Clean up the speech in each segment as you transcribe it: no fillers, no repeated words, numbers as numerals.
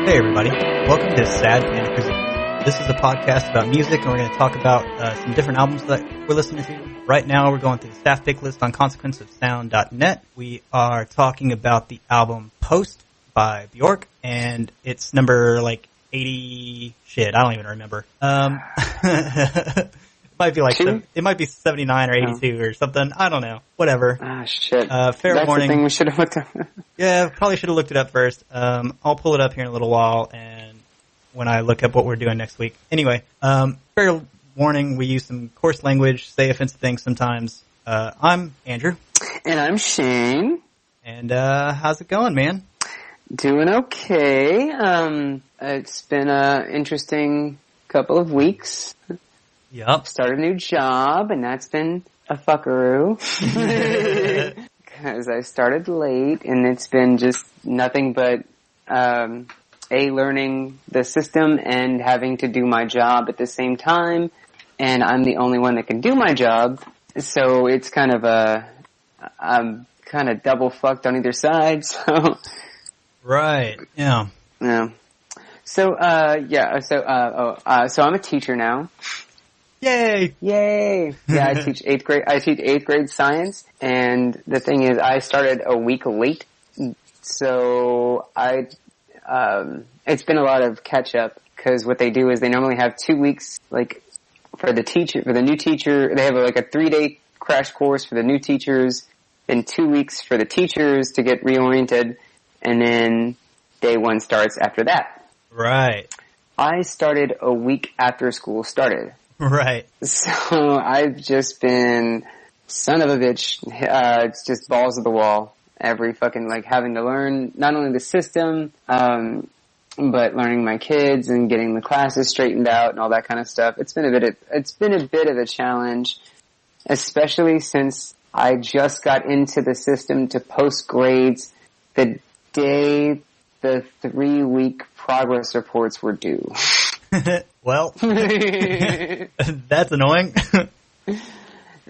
Hey everybody, welcome to Sad Panda Cuisine. This is a podcast about music, and we're going to talk about some different albums that we're listening to. Right now we're going through the staff pick list on consequenceofsound.net. We are talking about the album Post by Bjork, and it's number 80 shit, I don't even remember. It might be it might be 79 or 82 or something. I don't know. Whatever. Ah, shit. Fair That's warning. the thing we should have looked up. Yeah, probably should have looked it up first. I'll pull it up here in a little while, and when I look up what we're doing next week. Anyway, fair warning, we use some coarse language, say offensive things sometimes. I'm Andrew. And I'm Shane. And how's it going, man? Doing okay. It's been an interesting couple of weeks. Yep. Started a new job, and that's been a fuckaroo. Because I started late, and it's been just nothing but learning the system and having to do my job at the same time. And I'm the only one that can do my job, so it's kind of I'm kind of double fucked on either side. So right. Yeah. Yeah. So so I'm a teacher now. Yay! Yay! Yeah, I teach 8th grade. I teach 8th grade science, and the thing is, I started a week late, so it's been a lot of catch up, because what they do is they normally have 2 weeks, for the new teacher, they have a 3-day crash course for the new teachers, then 2 weeks for the teachers to get reoriented, and then day one starts after that. Right. I started a week after school started. Right. So I've just been son of a bitch. It's just balls to the wall. Every fucking, having to learn not only the system, but learning my kids and getting the classes straightened out and all that kind of stuff. It's been a bit of a challenge, especially since I just got into the system to post grades the day the 3-week progress reports were due. Well, that's annoying.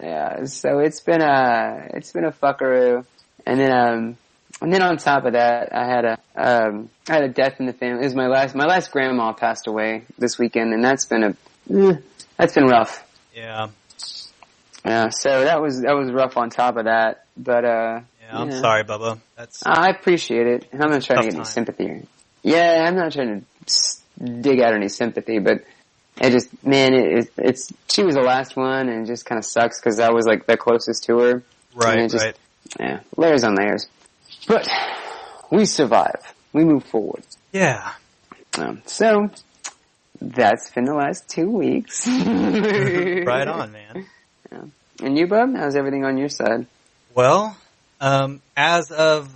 Yeah, so it's been a fuckaroo, and then on top of that, I had a death in the family. It was my last grandma passed away this weekend, and that's been rough. Yeah. Yeah, so that was rough on top of that, but I'm sorry, Bubba. I appreciate it. I'm not trying to get any sympathy. Yeah, I'm not trying to dig out any sympathy, but it just, she was the last one, and it just kind of sucks because I was the closest to her. Right, just, right. Yeah, layers on layers. But we survive. We move forward. Yeah. So that's been the last 2 weeks. Right on, man. Yeah. And you, bub? How's everything on your side? Well, as of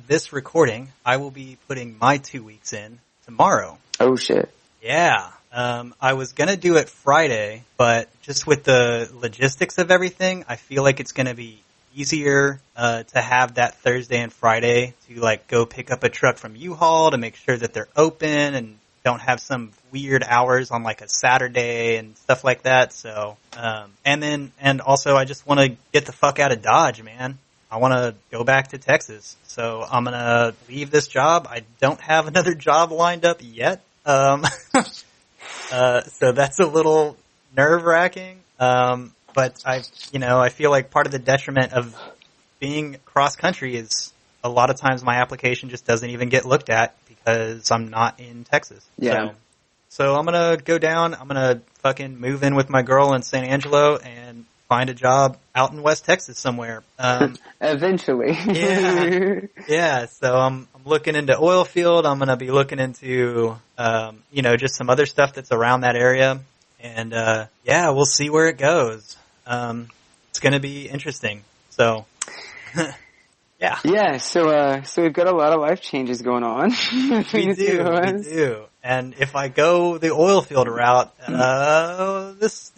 this recording, I will be putting my 2 weeks in tomorrow. Oh, shit. Yeah. I was going to do it Friday, but just with the logistics of everything, I feel like it's going to be easier to have that Thursday and Friday to go pick up a truck from U-Haul to make sure that they're open and don't have some weird hours on a Saturday and stuff like that. So, and also I just want to get the fuck out of Dodge, man. I want to go back to Texas. So I'm going to leave this job. I don't have another job lined up yet. So that's a little nerve-wracking. But I feel like part of the detriment of being cross-country is a lot of times my application just doesn't even get looked at because I'm not in Texas. Yeah. So I'm going to go down. I'm going to fucking move in with my girl in San Angelo and find a job out in West Texas somewhere. Eventually. Yeah. Yeah. So I'm looking into oil field. I'm going to be looking into, just some other stuff that's around that area. And, we'll see where it goes. It's going to be interesting. So, yeah. Yeah. So we've got a lot of life changes going on. We do. And if I go the oil field route, this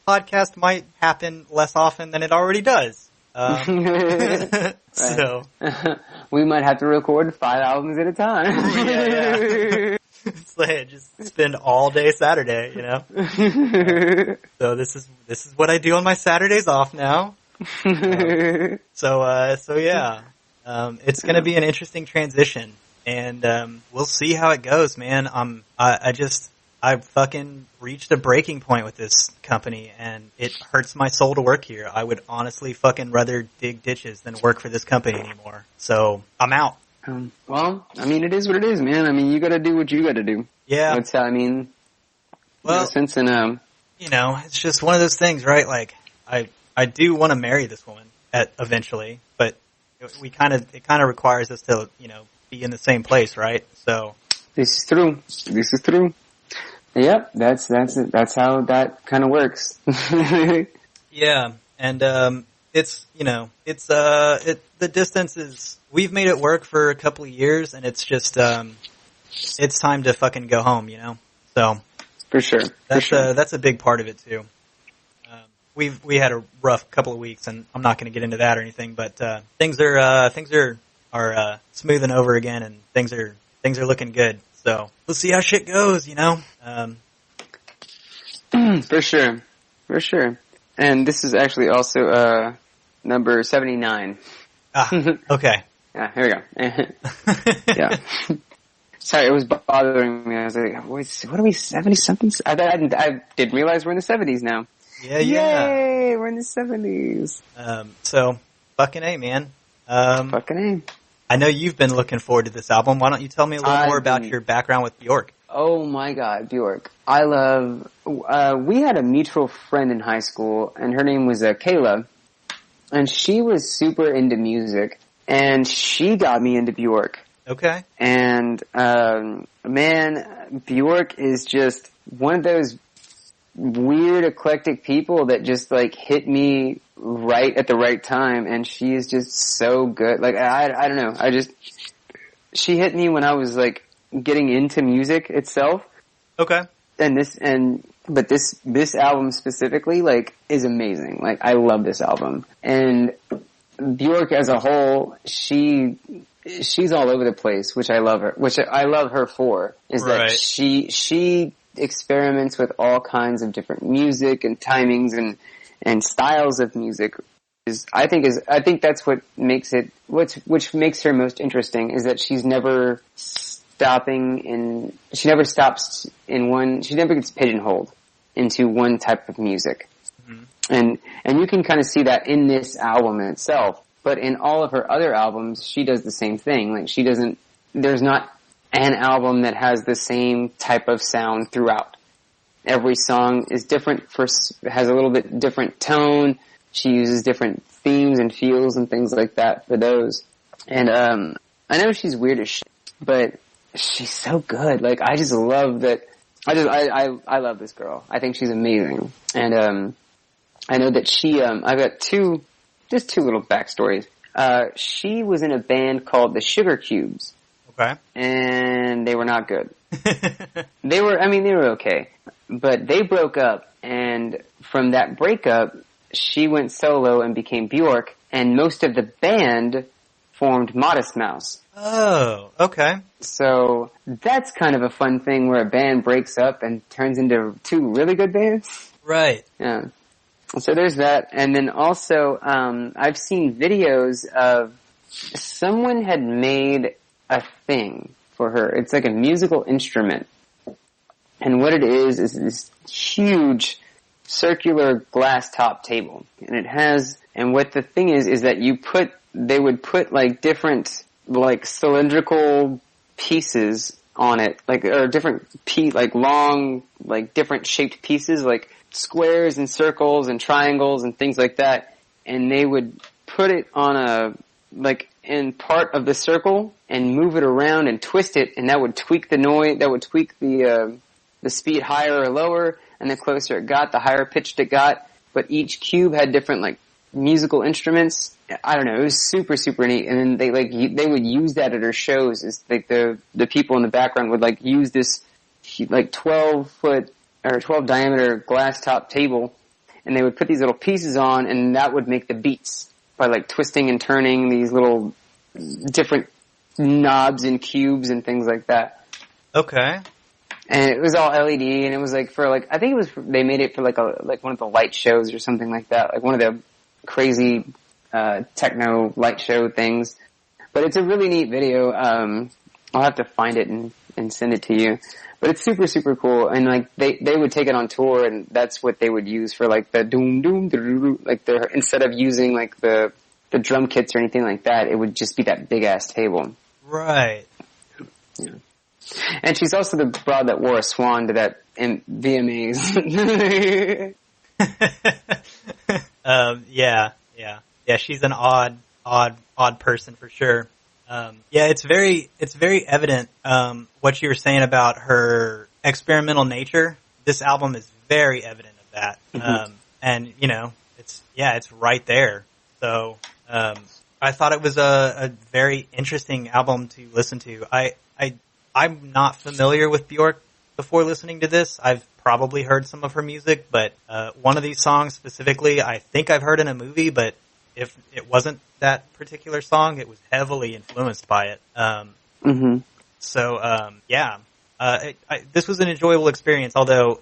podcast might happen less often than it already does. So we might have to record 5 albums at a time. Yeah. It's just spend all day Saturday, So this is what I do on my Saturdays off now. So yeah. It's going to be an interesting transition and we'll see how it goes, man. I fucking reached a breaking point with this company, and it hurts my soul to work here. I would honestly fucking rather dig ditches than work for this company anymore. So I'm out. Well, I mean, it is what it is, man. I mean, you got to do what you got to do. Yeah. I mean, well, no sense in it's just one of those things, right? Like, I do want to marry this woman eventually, but it kind of requires us to, be in the same place, right? So this is true. Yep, that's how that kind of works. Yeah, and it's the distance is, we've made it work for a couple of years, and it's just it's time to fucking go home, So for sure, that's a big part of it too. We had a rough couple of weeks, and I'm not going to get into that or anything, but things are smoothing over again, and things are looking good. So we'll see how shit goes, For sure. And this is actually also number 79. Okay. Yeah, here we go. Yeah. Sorry, it was bothering me. I was like, what are we, 70-something? I didn't realize we're in the 70s now. Yeah. Yay, we're in the 70s. So, fucking A, man. Fucking A. I know you've been looking forward to this album. Why don't you tell me a little more about your background with Bjork? Oh my god, Bjork. I love, we had a mutual friend in high school, and her name was Kayla, and she was super into music, and she got me into Bjork. Okay. And, man, Bjork is just one of those weird, eclectic people that just, like, hit me right at the right time, and she is just so good. Like, I don't know, she hit me when I was, like, getting into music itself. Okay. But this album specifically, like, is amazing. Like, I love this album. And Bjork as a whole, she's all over the place, which I love her for, is that right. she experiments with all kinds of different music and timings and styles of music. I think that's what makes it, which makes her most interesting, is that she never gets pigeonholed into one type of music. Mm-hmm. And you can kind of see that in this album in itself, but in all of her other albums, she does the same thing. Like, there's not an album that has the same type of sound throughout. Every song is different, has a little bit different tone. She uses different themes and feels and things like that for those. And, I know she's weird as shit, but she's so good. Like, I just love that. I love this girl. I think she's amazing. And, I know that I've got two little backstories. She was in a band called the Sugar Cubes. Okay. And they were not good. They were okay. But they broke up, and from that breakup, she went solo and became Bjork, and most of the band formed Modest Mouse. Oh, okay. So that's kind of a fun thing where a band breaks up and turns into two really good bands. Right. Yeah. So there's that. And then also, I've seen videos of someone had made a thing for her. It's like a musical instrument. And what it is this huge circular glass top table. And what the thing is that they would put like different, like cylindrical pieces on it, or different long, like different shaped pieces, like squares and circles and triangles and things like that. And they would put it on in part of the circle and move it around and twist it, and that would tweak the noise, that would tweak the speed higher or lower, and the closer it got, the higher pitched it got. But each cube had different, like, musical instruments. I don't know, it was super, super neat. And then they would use that at her shows. It's like the people in the background would, like, use this, like, 12-foot or 12 diameter glass top table, and they would put these little pieces on, and that would make the beats by, like, twisting and turning these little different knobs and cubes and things like that. Okay. And it was all LED, and it was like I think it was, they made it for like one of the light shows or something like that, like one of the crazy, techno light show things. But it's a really neat video. I'll have to find it and send it to you. But it's super, super cool. And like they would take it on tour, and that's what they would use for like the doom doom doo, like instead of using like the drum kits or anything like that, it would just be that big ass table. Right. Yeah. And she's also the broad that wore a swan to that VMAs. Yeah. She's an odd person for sure. Yeah, it's very evident, what you were saying about her experimental nature. This album is very evident of that. Mm-hmm. And it's right there. So, I thought it was a very interesting album to listen to. I'm not familiar with Bjork before listening to this. I've probably heard some of her music, but one of these songs specifically, I think I've heard in a movie, but if it wasn't that particular song, it was heavily influenced by it. So, this was an enjoyable experience, although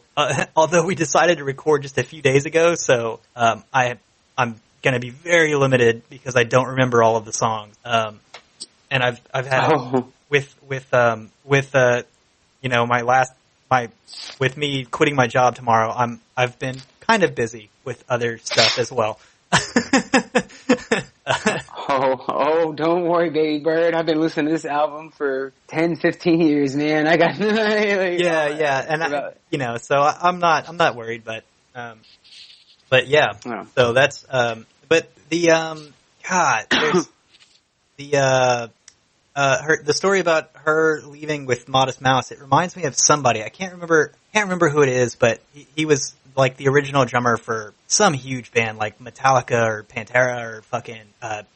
we decided to record just a few days ago, so I'm going to be very limited because I don't remember all of the songs. And I've had with me quitting my job tomorrow, I've been kind of busy with other stuff as well. Don't worry, baby bird. I've been listening to this album for 10, 15 years, man. I got and so I'm not worried, but yeah. Oh. So that's but the there's the the story about her leaving with Modest Mouse. It reminds me of somebody. I can't remember who it is, but he was like the original drummer for some huge band like Metallica or Pantera or fucking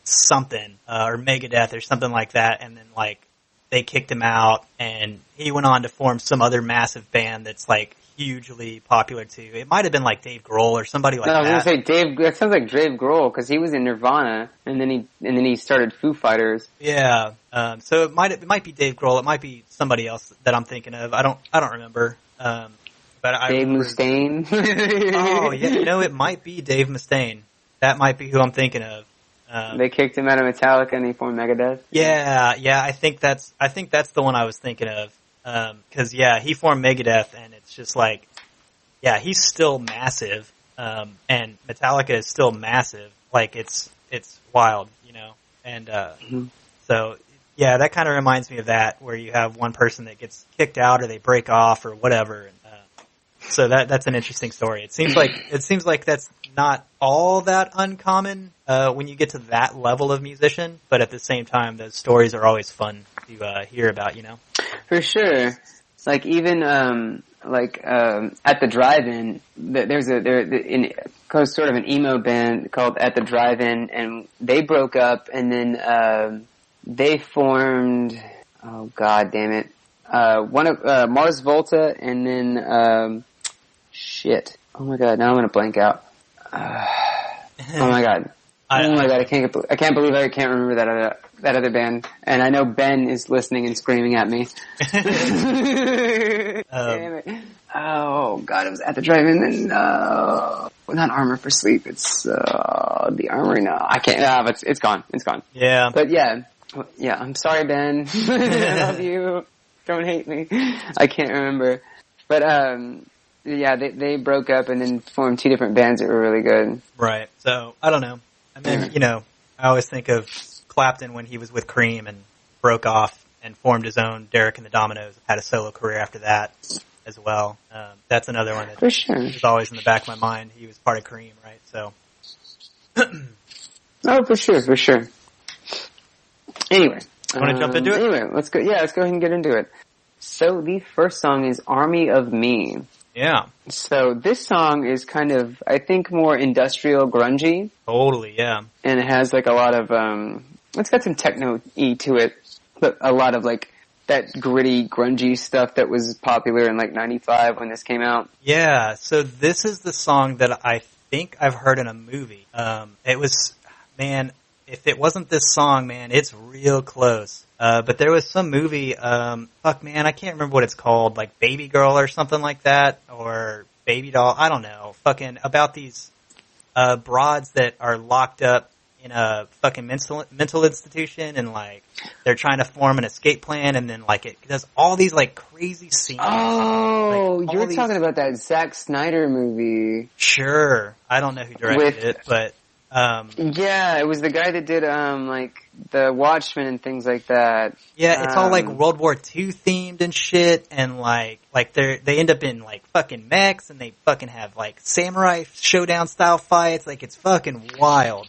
something or Megadeth or something like that, and then like they kicked him out and he went on to form some other massive band that's like hugely popular too. It might have been like Dave Grohl or somebody like that. I was gonna say Dave. That sounds like Dave Grohl because he was in Nirvana and then he started Foo Fighters. Yeah. So it might be Dave Grohl. It might be somebody else that I'm thinking of. I don't remember. But Dave Mustaine. Oh, yeah, it might be Dave Mustaine. That might be who I'm thinking of. They kicked him out of Metallica and he formed Megadeth. Yeah, I think that's the one I was thinking of. 'Cause he formed Megadeth, and it's just like, he's still massive. And Metallica is still massive. Like it's wild, and so. Yeah, that kind of reminds me of that, where you have one person that gets kicked out or they break off or whatever. And, so that's an interesting story. It seems like that's not all that uncommon when you get to that level of musician, but at the same time, those stories are always fun to hear about. For sure. Like even at the drive-in, there's sort of an emo band called At the Drive-In, and they broke up, and then they formed, oh god damn it, one of Mars Volta, and then shit. Oh my god, now I'm gonna blank out. Oh my god. I can't believe I can't remember that other band. And I know Ben is listening and screaming at me. Damn it. Oh god, it was At the Drive-In, and not Armor for Sleep. It's the Armory. No, I can't. But it's gone. It's gone. Yeah. But yeah, I'm sorry, Ben. I love you. Don't hate me. I can't remember. But they broke up and then formed two different bands that were really good. Right. So I don't know. And then I always think of Clapton when he was with Cream and broke off and formed his own Derek and the Dominoes. Had a solo career after that as well. That's another one that for sure is always in the back of my mind. He was part of Cream, right? So. Oh, for sure. Anyway. Want to jump into it? Anyway, let's go ahead and get into it. So the first song is Army of Me. Yeah. So this song is kind of, I think, more industrial grungy. Totally, yeah. And it has like a lot of, it's got some techno-y to it, but a lot of like that gritty, grungy stuff that was popular in like 95 when this came out. Yeah, so this is the song that I think I've heard in a movie. It was, man, if it wasn't this song, man, it's real close. But there was some movie, I can't remember what it's called, like Baby Girl or something like that, or Baby Doll, I don't know, fucking about these broads that are locked up in a fucking mental institution, and like they're trying to form an escape plan, and then like it does all these like crazy scenes. Oh, like, you're talking about that Zack Snyder movie. Sure, I don't know who directed it, but yeah, it was the guy that did like the Watchmen and things like that. Yeah, it's all like World War II themed and shit, and like they end up in like fucking mechs, and they fucking have like samurai showdown style fights. Like it's fucking wild.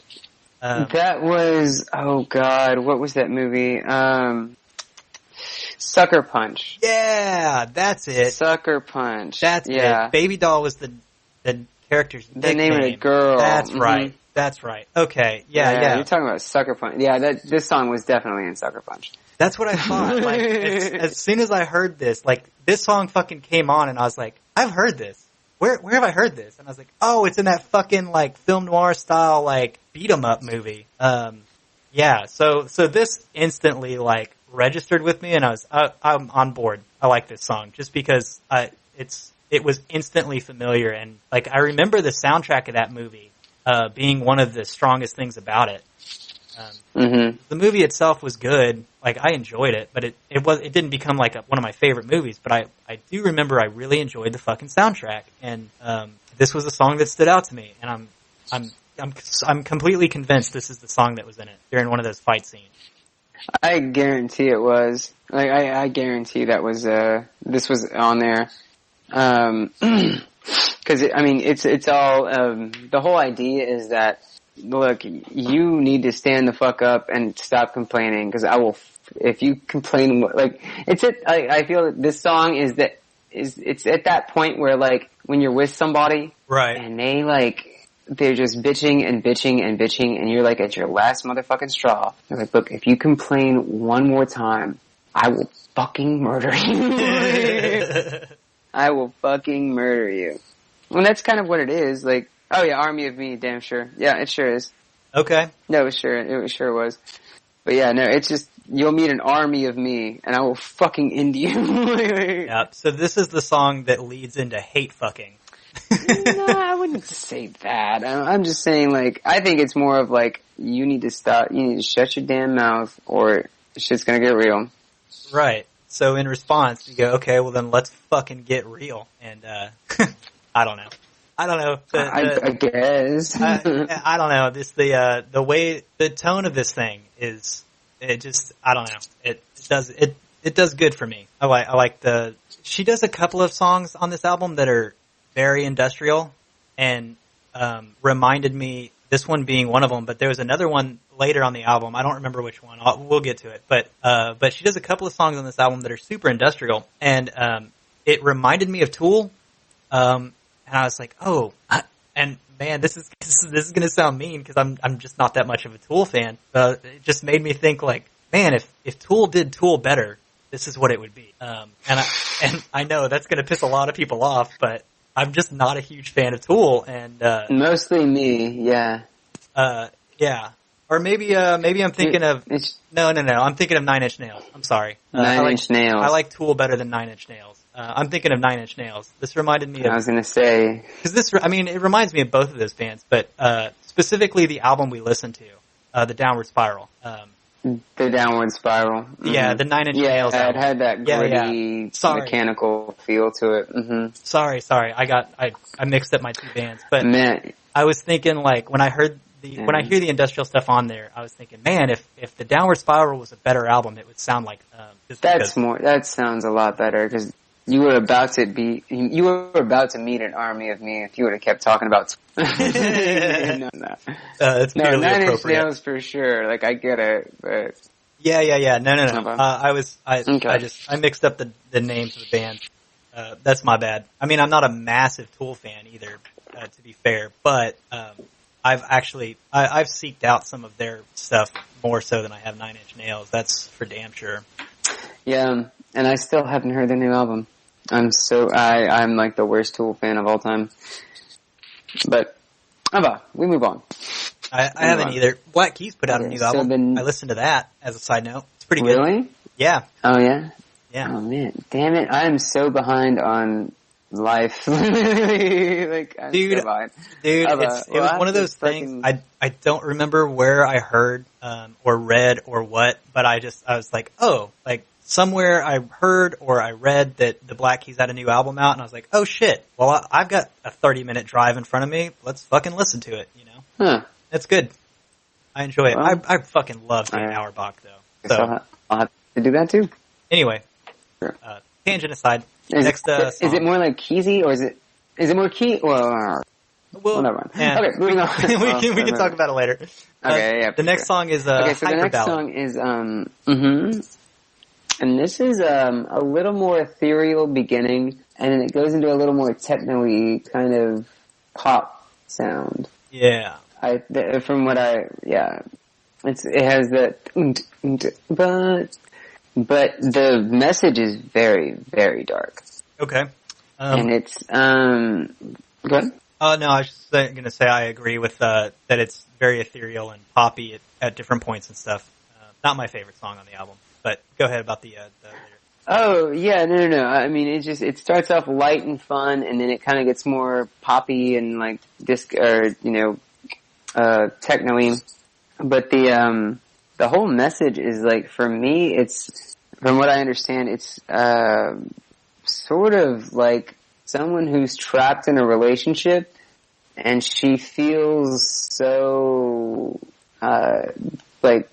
That was, oh god, what was that movie? Sucker Punch. Yeah, that's it. Sucker Punch. That's it. Baby Doll was the character's nickname. The name of the girl. That's right. That's right. Okay. Yeah. You're talking about Sucker Punch. Yeah, this song was definitely in Sucker Punch. That's what I thought. Like, as soon as I heard this, like, this song fucking came on, and I was like, I've heard this. Where have I heard this? And I was like, oh, it's in that fucking, like, film noir style, like, beat 'em up movie. Yeah, so this instantly, like, registered with me, and I'm on board. I like this song, just because it was instantly familiar, and, like, I remember the soundtrack of that movie being one of the strongest things about it. The movie itself was good. Like, I enjoyed it, but it didn't become like one of my favorite movies. But I do remember I really enjoyed the fucking soundtrack, and this was a song that stood out to me. And I'm completely convinced this is the song that was in it during one of those fight scenes. I guarantee it was. Like, I guarantee that was this was on there. Because it's all the whole idea is that, look, you need to stand the fuck up and stop complaining, because I will. If you complain, like I feel that this song is it's at that point where, like, when you're with somebody, right, and they're just bitching and bitching and bitching, and you're like at your last motherfucking straw. They're like, look, if you complain one more time, I will fucking murder you. I will fucking murder you. Well, that's kind of what it is. Like, oh yeah, Army of Me, damn sure. Yeah, it sure is. Okay. No, it sure was. But yeah, no, it's just, you'll meet an army of me, and I will fucking end you. Yeah, so this is the song that leads into hate fucking. No, I wouldn't say that. I'm just saying, like, I think it's more of like, you need to stop, you need to shut your damn mouth, or shit's gonna get real. Right. So in response, you go, okay, well then let's fucking get real. And, I don't know. I guess. I don't know. The way, the tone of this thing is, it just, I don't know. It does good for me. I like she does a couple of songs on this album that are very industrial, and, reminded me, this one being one of them, but there was another one later on the album. I don't remember which one. We'll get to it. But she does a couple of songs on this album that are super industrial, and, it reminded me of Tool. And I was like, oh, and man, this is going to sound mean, because I'm just not that much of a Tool fan. But it just made me think, like, man, if Tool did Tool better, this is what it would be. And I know that's going to piss a lot of people off, but I'm just not a huge fan of Tool. And mostly me, yeah. Yeah. Or maybe I'm thinking of no. I'm thinking of Nine Inch Nails. I'm sorry. Nine Inch Nails. I like Tool better than Nine Inch Nails. I'm thinking of Nine Inch Nails. This reminded me of... I was going to say... Because it reminds me of both of those bands, but specifically the album we listened to, The Downward Spiral. The Downward Spiral. Mm-hmm. Yeah, the Nine Inch Nails album. It had that gritty, mechanical feel to it. Mm-hmm. Sorry. I mixed up my two bands. But man. I was thinking, like, when I hear the industrial stuff on there, I was thinking, man, if the Downward Spiral was a better album, it would sound like... That sounds a lot better, because... You were about to meet an army of me if you would have kept talking about. No. It's purely Nine Inch appropriate. Nails for sure. Like, I get it, but yeah. No. I mixed up the names of the band. That's my bad. I mean, I'm not a massive Tool fan either, to be fair, but I've seeked out some of their stuff more so than I have Nine Inch Nails. That's for damn sure. Yeah, and I still haven't heard their new album. I'm like the worst Tool fan of all time. But, we move on. I haven't either. Black Keys put out a new album. I listened to that, as a side note. It's pretty good. Really? Yeah. Oh, yeah? Yeah. Oh, man. Damn it. I am so behind on life. Like, I'm Dude, so dude, it it was one of those things. I don't remember where I heard or read or what, but I was like, oh, like somewhere I heard or I read that the Black Keys had a new album out, and I was like, oh shit. Well, I've got a 30-minute drive in front of me. Let's fucking listen to it. You know, It's good. I enjoy it. Well, I fucking love Kane Auerbach though. So I'll have to do that too. Anyway, Sure. Tangent aside. Is Song. it more like keysy, or is it more key? Well, never mind. Yeah. Okay, moving on. we can talk about it later. Okay, yeah. The next song is okay. So Hyper the next Ballad. song is and this is a little more ethereal beginning, and then it goes into a little more techno-y kind of pop sound. Yeah. It has that, but the message is very, very dark. Okay. And it's, go ahead. No, I was just going to say I agree with that it's very ethereal and poppy at different points and stuff. Not my favorite song on the album, but go ahead about the lyrics. Oh, yeah, no. I mean, it starts off light and fun, and then it kind of gets more poppy and like disc, or, techno-y. But the whole message is like, for me, it's, from what I understand, it's, sort of like someone who's trapped in a relationship, and she feels so, like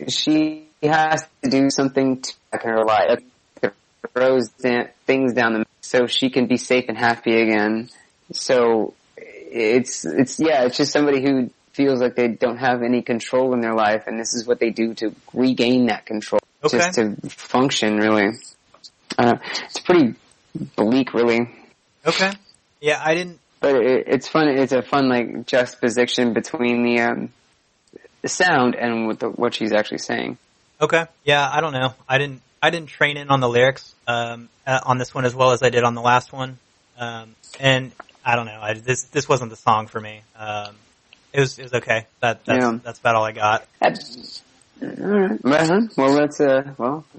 she has to do something to in her life. It throws things down the so she can be safe and happy again. So it's just somebody who feels like they don't have any control in their life, and this is what they do to regain that control, just to function, really. It's pretty bleak, really. Okay. Yeah, I didn't... But it's fun. It's a fun, like, juxtaposition between the sound and what she's actually saying. Okay. Yeah, I don't know. I didn't train in on the lyrics on this one as well as I did on the last one. And I don't know. This wasn't the song for me. It was okay. That's about all I got. All right. Right on. Well, if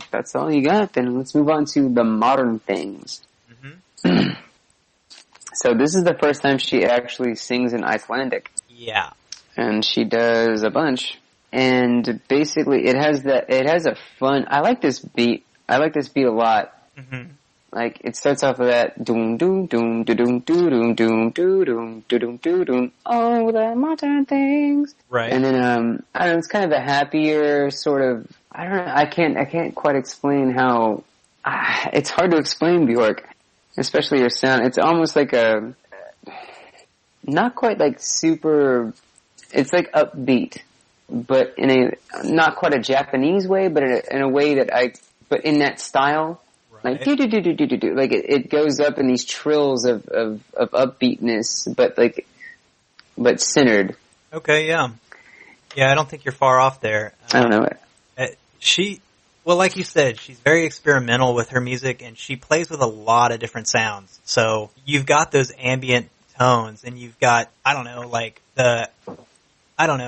that's all you got, then let's move on to the modern things. Mm-hmm. So this is the first time she actually sings in Icelandic. Yeah. And she does a bunch. And basically it has a fun, I like this beat a lot. Mm-hmm. Like, it starts off with that doom doom doom doom doom doom doom doom doom doom doom. Oh, the modern things. Right. And then I don't know, it's kind of a happier sort of. I don't know. I can't quite explain how. It's hard to explain Bjork, especially her sound. It's almost like a not quite like super. It's like upbeat, but in a not quite a Japanese way, but in a way that but in that style. Like do. Like it goes up in these trills of upbeatness, but centered. Okay, yeah. I don't think you're far off there. I don't know. Well, like you said, she's very experimental with her music, and she plays with a lot of different sounds. So you've got those ambient tones, and you've got, I don't know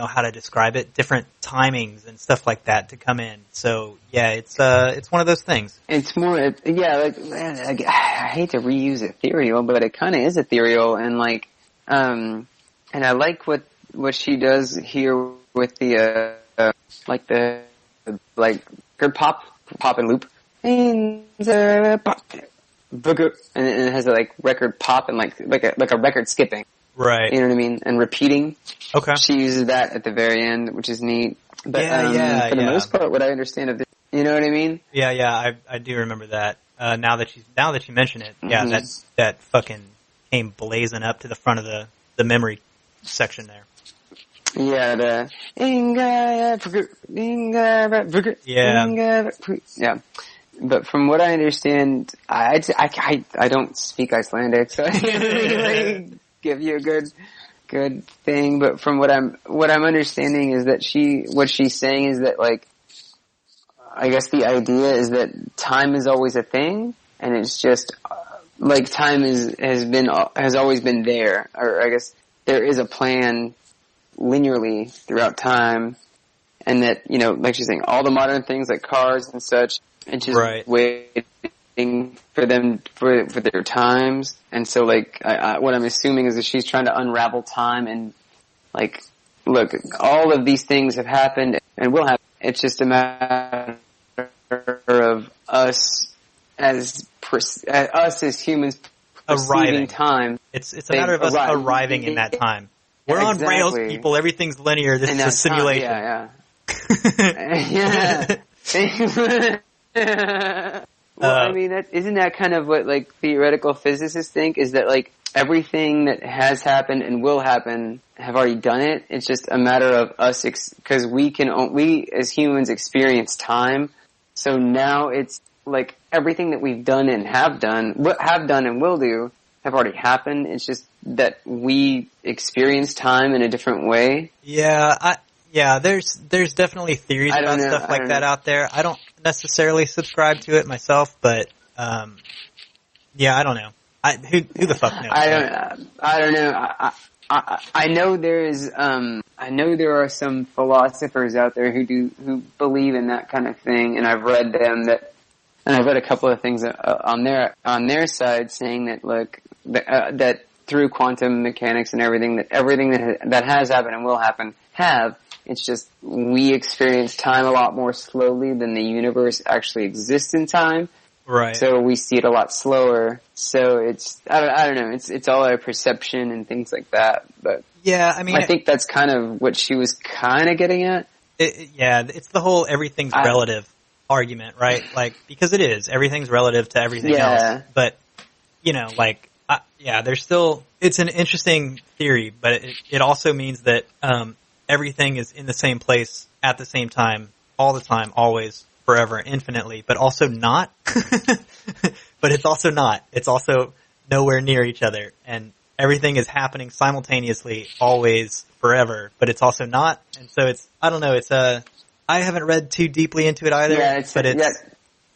how to describe it, different timings and stuff like that to come in. So yeah, it's one of those things. It's more, I hate to reuse ethereal, but it kind of is ethereal, and like, and I like what she does here with the her pop and loop, and it has a like record pop and like a record skipping. Right. You know what I mean? And repeating. Okay. She uses that at the very end, which is neat. But for the most part, what I understand of this, you know what I mean? Yeah, I do remember that. Now that you mention it, yeah, that fucking came blazing up to the front of the memory section there. Yeah, yeah. But from what I understand, I don't speak Icelandic, so I can't really give you a good thing. But from what I'm understanding is that what she's saying is that, like, I guess the idea is that time is always a thing, and it's just like time has always been there, or I guess there is a plan linearly throughout time, and that, like she's saying, all the modern things like cars and such, and just wait for them for their times, and so like what I'm assuming is that she's trying to unravel time and like, look, all of these things have happened and will happen. It's just a matter of us as humans perceiving time. It's a matter of us arriving in that time. We're on rails, people. Everything's linear. This is a simulation. Yeah. Well, I mean, isn't that kind of what like theoretical physicists think? Is that like everything that has happened and will happen have already done it? It's just a matter of us because we as humans experience time. So now it's like everything that we've done and have done and will do have already happened. It's just that we experience time in a different way. Yeah, there's definitely theories about stuff like that out there. I don't necessarily subscribe to it myself, but yeah, I don't know. Who the fuck knows? I don't know. I know there are some philosophers out there who believe in that kind of thing, and I've read I've read a couple of things on their side saying that look that through quantum mechanics and everything that has happened and will happen it's just we experience time a lot more slowly than the universe actually exists in time. Right. So we see it a lot slower. So it's I don't know. It's all our perception and things like that. But yeah, I mean, I think that's kind of what she was kind of getting at. It's the whole everything's relative argument, right? Like because it is everything's relative to everything else. But like there's still it's an interesting theory, but it also means that everything is in the same place at the same time, all the time, always, forever, infinitely, but also not. But it's also not. It's also nowhere near each other. And everything is happening simultaneously, always, forever, but it's also not. And so I don't know, I haven't read too deeply into it either,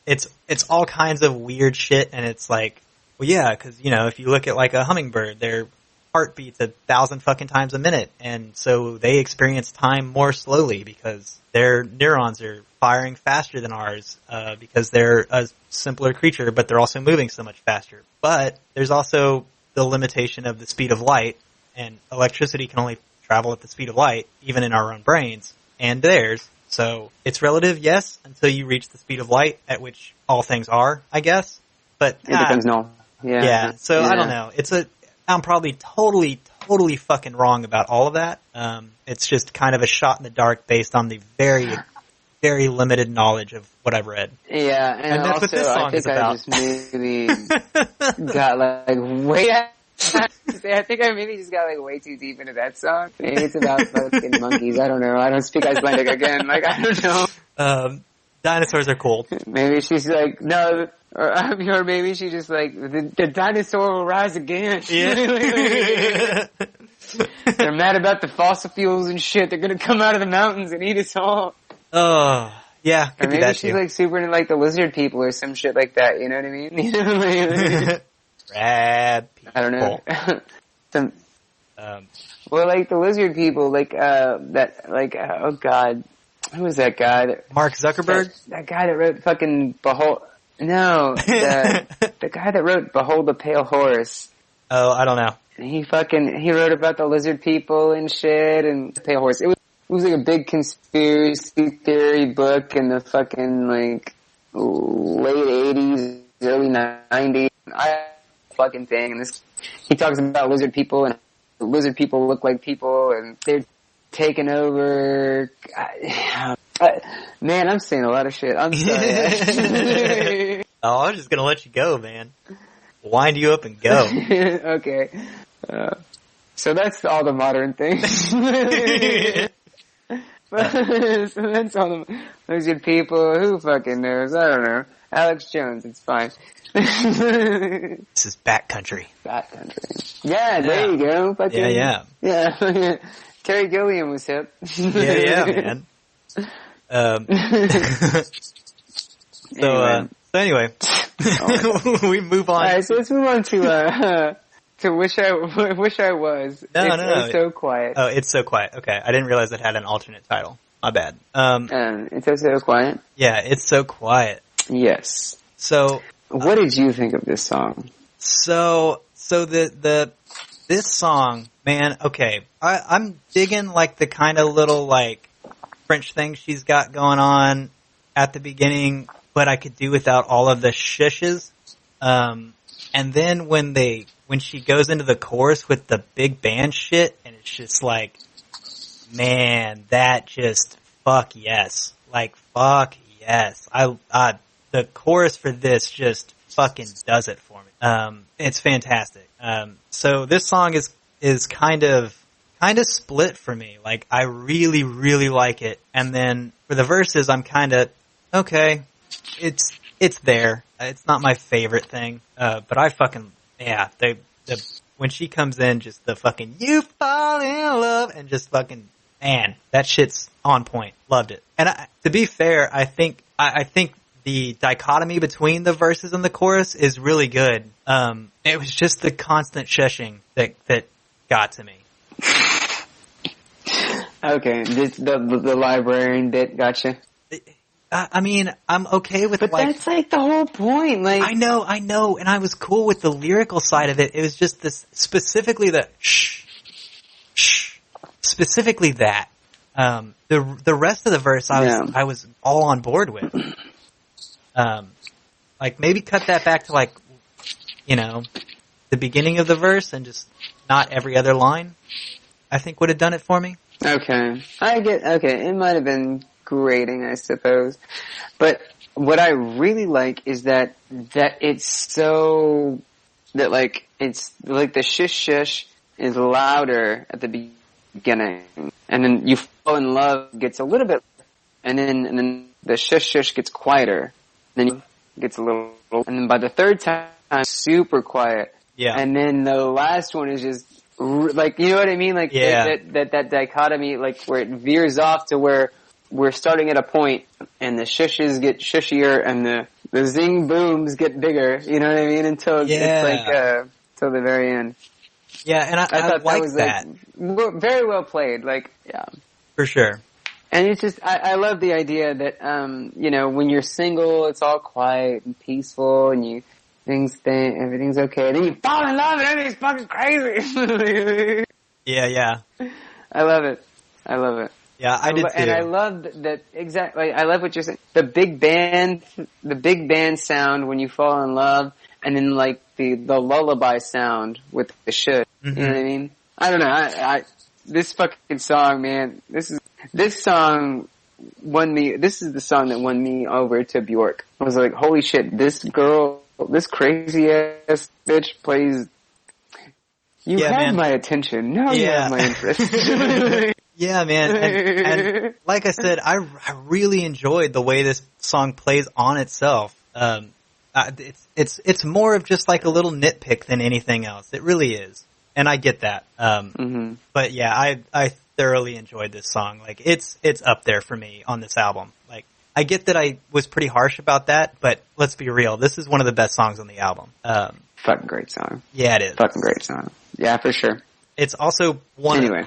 it's all kinds of weird shit, and it's like, well, yeah, because, if you look at like a hummingbird, their heart beats 1,000 fucking times a minute, and so they experience time more slowly because their neurons are firing faster than ours, because they're a simpler creature, but they're also moving so much faster. But there's also the limitation of the speed of light, and electricity can only travel at the speed of light, even in our own brains, and theirs. So it's relative, yes, until you reach the speed of light at which all things are, I guess. But it becomes null. Yeah. So I don't know. I'm probably totally fucking wrong about all of that. It's just kind of a shot in the dark based on the very, very limited knowledge of what I've read. Yeah, and that's also, what this song is about. I just maybe got like way. I think I maybe just got like way too deep into that song. Maybe it's about fucking monkeys. I don't know. I don't speak Icelandic again. Like I don't know. Dinosaurs are cool. Maybe she's like no. Or maybe she just like, the dinosaur will rise again. Yeah. They're mad about the fossil fuels and shit. They're gonna come out of the mountains and eat us all. Oh, yeah. Or maybe she's like super into like the lizard people or some shit like that. You know what I mean? Rad people. I don't know. Well, like the lizard people, like, oh god. Who was that guy? Mark Zuckerberg? That guy that wrote fucking Behold... No, the guy that wrote Behold the Pale Horse. Oh, I don't know. He wrote about the lizard people and shit and the Pale Horse. It was like a big conspiracy theory book in the fucking like late 80s, early 90s. Fucking thing. And he talks about lizard people and lizard people look like people and they're taking over. Man, I'm saying a lot of shit. I'm sorry. Oh, I'm just gonna let you go, man. Wind you up and go. Okay. So that's all the modern things. So that's all the lizard people. Who fucking knows? I don't know. Alex Jones, it's fine. This is Bat Country. Bat Country. Yeah, there you go. Fucking, yeah. Terry Gilliam was hip. Yeah, man. Anyway, we move on. Alright, so let's move on to Wish I Was. No. It's So Quiet. Oh, It's So Quiet. Okay, I didn't realize it had an alternate title. My bad. It's So Quiet? Yeah, It's So Quiet. Yes. So, What did you think of this song? So this song, man, okay. I'm digging like the kind of little like French thing she's got going on at the beginning, but I could do without all of the shushes. And then when she goes into the chorus with the big band shit, and it's just like, man, that just fuck yes. Like fuck yes. The chorus for this just fucking does it for me. It's fantastic. So this song is kind of split for me. Like I really, really like it. And then for the verses, I'm kind of, okay, it's there. It's not my favorite thing. But I fucking, yeah, when she comes in, just the fucking, you fall in love, and just fucking, man, that shit's on point. Loved it. And to be fair, I think the dichotomy between the verses and the chorus is really good. It was just the constant shushing that got to me. Okay, the librarian bit gotcha. I mean, I'm okay with but like... that's like the whole point, like... I know, and I was cool with the lyrical side of it. It was just this, specifically the shh, specifically that. The rest of the verse I was all on board with. Like maybe cut that back to like, the beginning of the verse and just not every other line, I think would have done it for me. Okay. It might have been grating, I suppose. But what I really like is that it's so, that like, it's like the shush shush is louder at the beginning. And then you fall in love gets a little bit, and then the shush shush gets quieter. Then it gets a little, and then by the third time, super quiet. Yeah. And then the last one is just, like, you know what I mean? Like, that dichotomy, like, where it veers off to where we're starting at a point, and the shushes get shushier, and the zing booms get bigger, you know what I mean? Until it's like, till the very end. Yeah, and I thought that was that. Like, very well played, like, yeah. For sure. And it's just, I love the idea that, when you're single, it's all quiet and peaceful, and everything's okay. Then you fall in love and everything's fucking crazy. Yeah. I love it. Yeah, I did too. And I love that exactly. I love what you're saying. The big band sound when you fall in love, and then like the lullaby sound with the shit. Mm-hmm. You know what I mean? I don't know. This fucking song, man. This song won me. This is the song that won me over to Bjork. I was like, holy shit, this girl, this crazy ass bitch plays. You have my attention. Now you have my interest. Yeah, man. And like I said, I really enjoyed the way this song plays on itself. It's more of just like a little nitpick than anything else. It really is. And I get that. But yeah, I thoroughly enjoyed this song. Like it's up there for me on this album. Like I get that I was pretty harsh about that, but let's be real. This is one of the best songs on the album. Fucking great song. Yeah, it is. Fucking great song. Yeah, for sure. It's also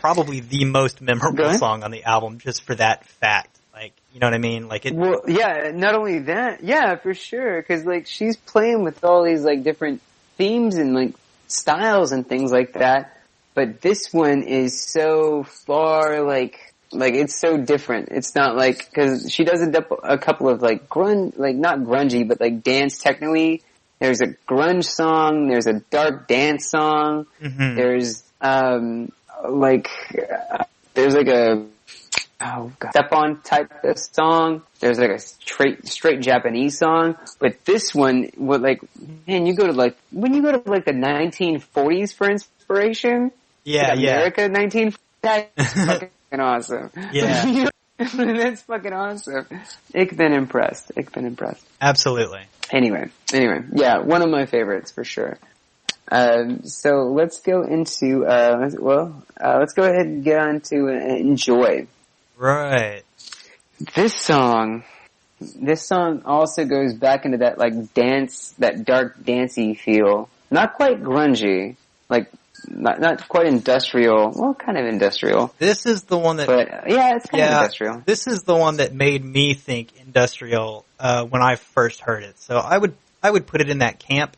probably the most memorable song on the album, just for that fact. Like, you know what I mean? Like it. Well, yeah. Not only that, yeah, for sure. Because like she's playing with all these like different themes and like styles and things like that. But this one is so far like it's so different. It's not like, because she does a couple of like not grungy, but like dance technically. There's a grunge song. There's a dark dance song. Mm-hmm. There's a step on type of song. There's like a straight Japanese song. But this one, when you go to the 1940s for inspiration. Yeah, like America 1940s. That's fucking awesome. Yeah. That's fucking awesome. Ich bin impressed. Absolutely. Anyway, yeah, one of my favorites for sure. So let's go into, let's go ahead and get on to Enjoy. Right. This song also goes back into that like dance, that dark dancey feel. Not quite grungy, like not quite industrial. Well, kind of industrial. This is the one that, but yeah, it's kind of industrial. This is the one that made me think industrial when I first heard it. So I would I would put it in that camp.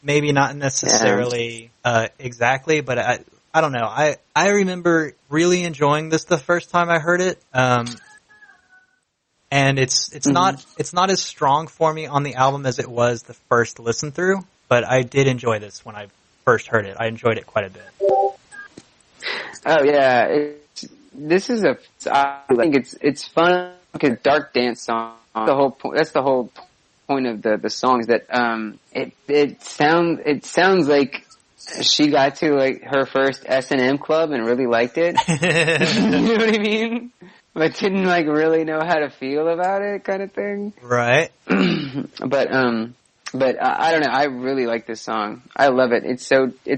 Maybe not necessarily exactly, but I don't know. I remember really enjoying this the first time I heard it. And it's not as strong for me on the album as it was the first listen through, but I did enjoy this when I first heard it. I enjoyed it quite a bit. Oh yeah, I think it's fun, like a dark dance song. That's the whole point of the song, is that it sounds like she got to like her first S&M club and really liked it. You know what I mean? But didn't like really know how to feel about it, kind of thing. Right. But I don't know. I really like this song. I love it. It's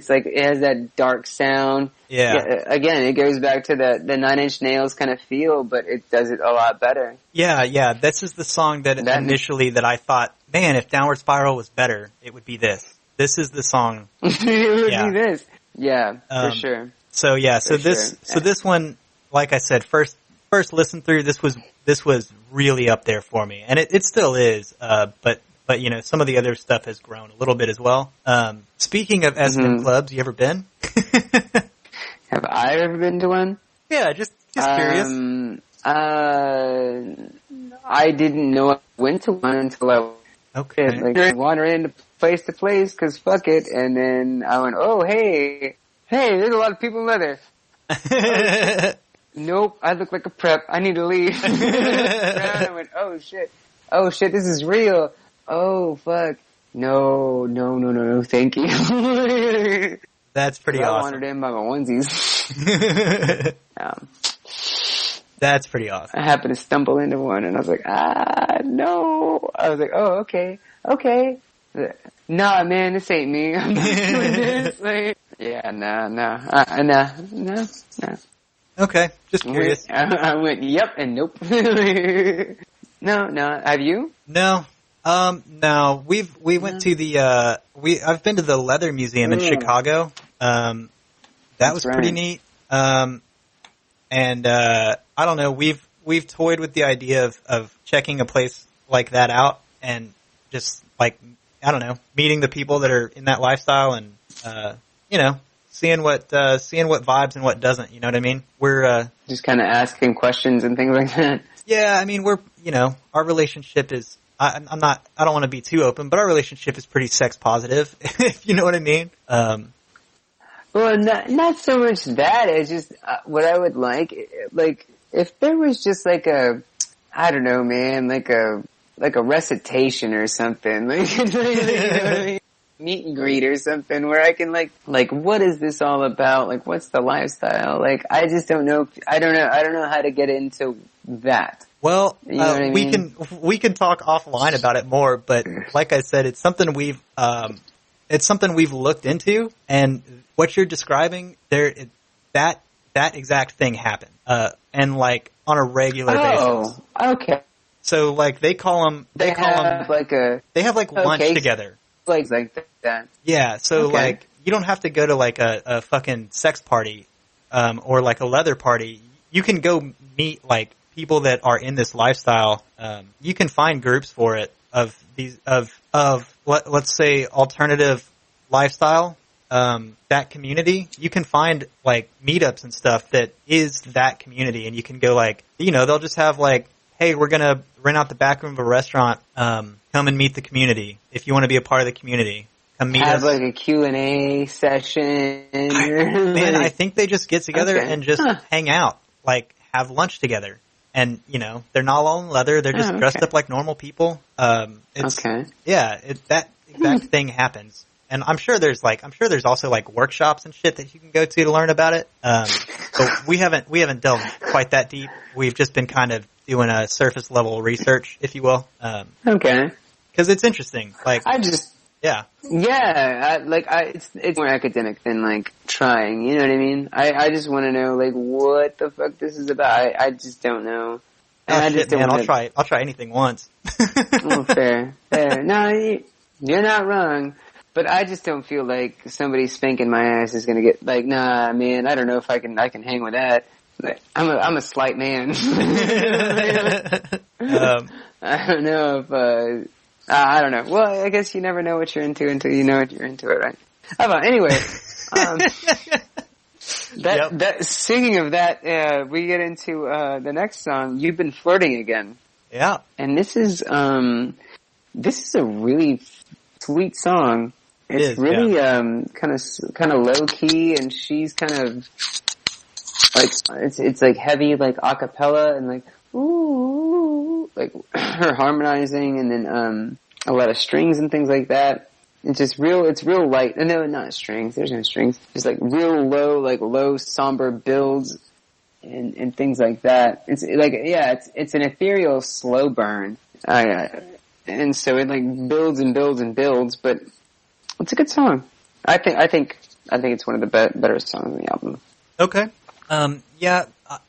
like it has that dark sound. Yeah. Again, it goes back to the Nine Inch Nails kind of feel, but it does it a lot better. Yeah. This is the song that initially that I thought, man, if Downward Spiral was better, it would be this. This is the song. It would be this. Yeah, for sure. So yeah, this one, like I said, first listen through, this was really up there for me, and it still is. But you know, some of the other stuff has grown a little bit as well. Speaking of S&M clubs, you ever been? Have I ever been to one? Yeah, just curious. I didn't know I went to one until I wandered into place to place, because fuck it, and then I went, oh hey, there's a lot of people in leather. Nope, I look like a prep. I need to leave. I went, oh shit, this is real. Oh fuck, no, thank you. That's pretty awesome. I wandered in by my onesies. That's pretty awesome. I happened to stumble into one, and I was like, no. I was like, oh, okay. Nah, man, this ain't me. I'm not doing this. Like, yeah, nah. Okay, just curious. I went, yep, and nope. No. Have you? No. No. We went to the I've been to the Leather Museum in Chicago. That was pretty neat. And I don't know, we've toyed with the idea of checking a place like that out, and just like, I don't know, meeting the people that are in that lifestyle, and you know, seeing what vibes and what doesn't, you know what I mean? We're just kind of asking questions and things like that. Yeah, I mean, our relationship is, I don't want to be too open, but our relationship is pretty sex positive, if you know what I mean. Well, not so much that, it's just what I would like if there was just like I don't know, man, like a recitation or something, like, you know what I mean? Meet and greet or something, where I can like what is this all about? Like, what's the lifestyle? Like, I just don't know. I don't know how to get into that. Well, you know what I mean? we can talk offline about it more, but like I said, it's something we've looked into, and what you're describing there, that exact thing happened, and like on a regular basis. Oh, okay. So like they have lunch together. Like that. Yeah, so like you don't have to go to like a fucking sex party, or like a leather party. You can go meet like people that are in this lifestyle. You can find groups for it let's say alternative lifestyle, that community. You can find like meetups and stuff that is that community, and you can go like, you know, they'll just have like, hey, we're gonna rent out the back room of a restaurant, come and meet the community. If you want to be a part of the community, come meet us. Have like a Q&A session. Man, I think they just get together and just hang out, like have lunch together. And, you know, they're not all in leather, they're just dressed up like normal people. Yeah, that exact thing happens. And I'm sure there's also like workshops and shit that you can go to learn about it. But we haven't delved quite that deep. We've just been kind of doing a surface level research, if you will. Cause it's interesting. Like, it's more academic than like trying, you know what I mean? I just want to know like what the fuck this is about. I just don't know. And I'll try anything once. Oh, fair. No, you're not wrong. But I just don't feel like somebody spanking my ass is gonna get like, nah, man, I don't know if I can hang with that. Like, I'm a slight man. I don't know if I don't know. Well, I guess you never know what you're into until you know what you're into it, right? How about anyway? That singing of that, we get into the next song. You've been flirting again. Yeah, and this is a really sweet song. It's really kind of low key, and she's kind of like it's like heavy, like a cappella, and like ooh, like her harmonizing, and then a lot of strings and things like that. It's real light. No, not strings. There's no strings. Just like real low somber builds and things like that. It's like, it's an ethereal slow burn. And so it like builds and builds and builds, but it's a good song. I think it's one of the better songs on the album. Okay.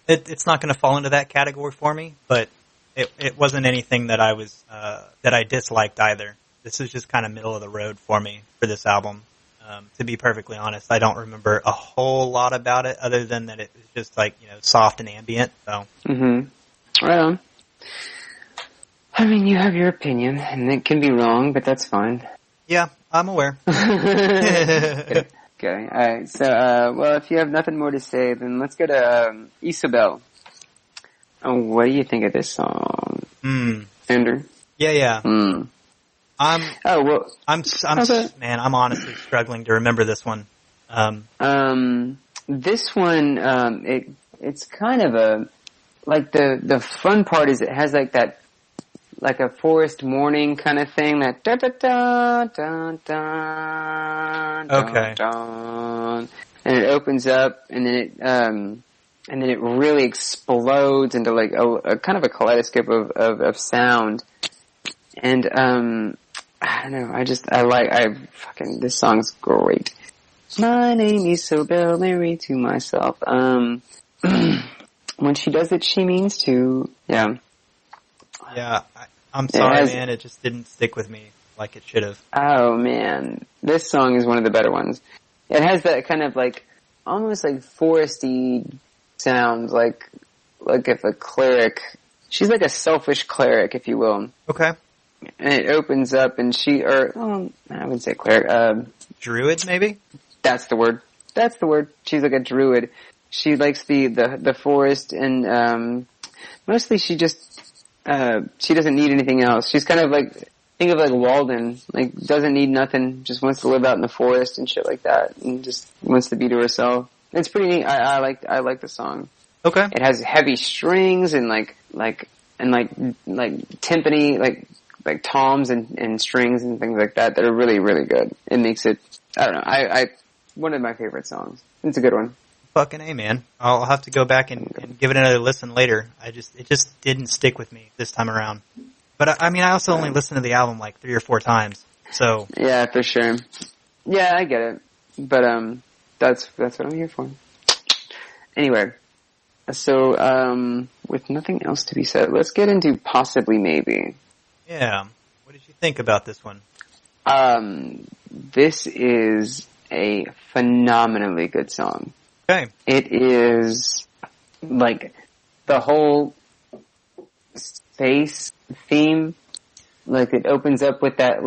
It's not going to fall into that category for me, but it wasn't anything that I was, that I disliked either. This is just kind of middle of the road for me for this album. To be perfectly honest, I don't remember a whole lot about it other than that it was just like, soft and ambient. So. Mm-hmm. Right on. I mean, you have your opinion, and it can be wrong, but that's fine. Yeah, I'm aware. Okay. Alright, so, well, if you have nothing more to say, then let's go to, Isabel. What do you think of this song? Andrew? Yeah. I'm okay. Man, I'm honestly struggling to remember this one. This one, it's kind of the fun part is it has like that, like a forest morning kind of thing, that da da da da da. Okay. Da, and it opens up, and then it really explodes into like a kind of a kaleidoscope of sound. And, I don't know, this song's great. My name is Isabel, married to myself. When she does it, she means to, yeah. Yeah, I'm sorry, man, it just didn't stick with me like it should have. Oh, man. This song is one of the better ones. It has that kind of like, almost like foresty sound, like if a cleric, she's like a selfish cleric, if you will. Okay. And it opens up, and I wouldn't say cleric. Druid, maybe? That's the word. She's like a druid. She likes the forest, and mostly she just she doesn't need anything else. She's kind of like, think of like Walden, like doesn't need nothing, just wants to live out in the forest and shit like that, and just wants to be to herself. It's pretty neat. I like the song. Okay. It has heavy strings and like timpani, like toms and strings and things like that are really, really good. It makes it, I don't know, one of my favorite songs. It's a good one. Fucking A, man. I'll have to go back and give it another listen later. It just didn't stick with me this time around. But I mean, I also only listened to the album like 3 or 4 times, so. Yeah, for sure. Yeah, I get it. But, that's what I'm here for. Anyway. So, with nothing else to be said, let's get into Possibly Maybe. Yeah. What did you think about this one? This is a phenomenally good song. Okay. It is, like, the whole space theme, like, it opens up with that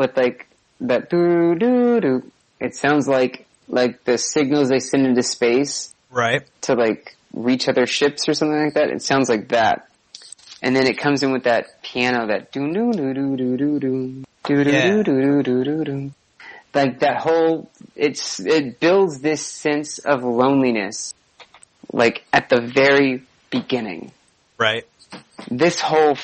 doo-doo-doo. It sounds like the signals they send into space. Right. To, like, reach other ships or something like that. It sounds like that. And then it comes in with that piano, that doo doo doo doo doo doo doo doo doo doo doo doo doo. Like that whole, it builds this sense of loneliness, like at the very beginning. Right. This whole